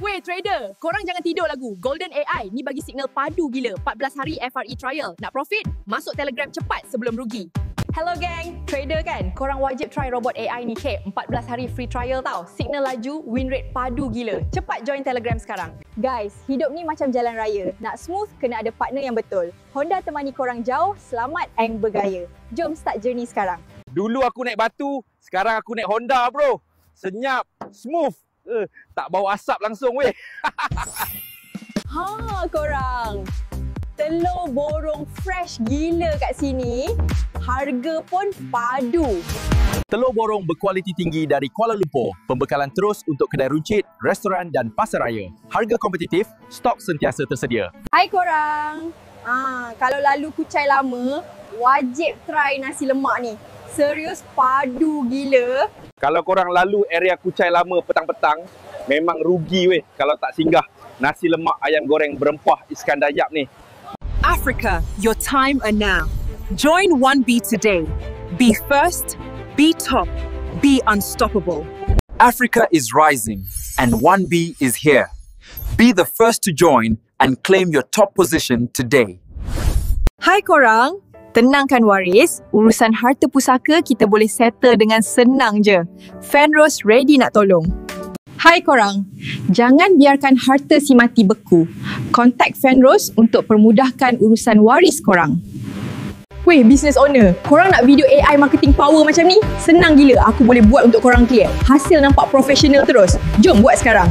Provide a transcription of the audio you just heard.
Weh trader, korang jangan tidur lagu. Golden AI ni bagi signal padu gila. 14 hari FRE trial. Nak profit? Masuk Telegram cepat sebelum rugi. Hello gang, trader kan? Korang wajib try robot AI ni kek. 14 hari free trial tau. Signal laju, win rate padu gila. Cepat join Telegram sekarang. Guys, hidup ni macam jalan raya. Nak smooth, kena ada partner yang betul. Honda temani korang jauh, selamat and bergaya. Jom start journey sekarang. Dulu aku naik batu, sekarang aku naik Honda bro. Senyap, smooth. Tak bau asap langsung weh. Ha korang. Telur borong fresh gila kat sini. Harga pun padu. Telur borong berkualiti tinggi dari Kuala Lumpur. Pembekalan terus untuk kedai runcit, restoran dan pasaraya. Harga kompetitif, stok sentiasa tersedia. Hai korang. Kalau lalu Kuchai Lama, wajib try nasi lemak ni. Serius padu gila. Kalau korang lalu area Kuchai Lama petang-petang, memang rugi weh kalau tak singgah nasi lemak ayam goreng berempah Iskandar Yap ni. Africa, your time are now. Join 1B today. Be first, be top, be unstoppable. Africa is rising and 1B is here. Be the first to join and claim your top position today. Hai korang. Tenangkan waris, urusan harta pusaka kita boleh settle dengan senang je. Fenros ready nak tolong. Hai korang, jangan biarkan harta si mati beku. Contact Fenros untuk permudahkan urusan waris korang. Weh, business owner, korang nak video AI marketing power macam ni? Senang gila, aku boleh buat untuk korang clear. Hasil nampak profesional terus. Jom buat sekarang.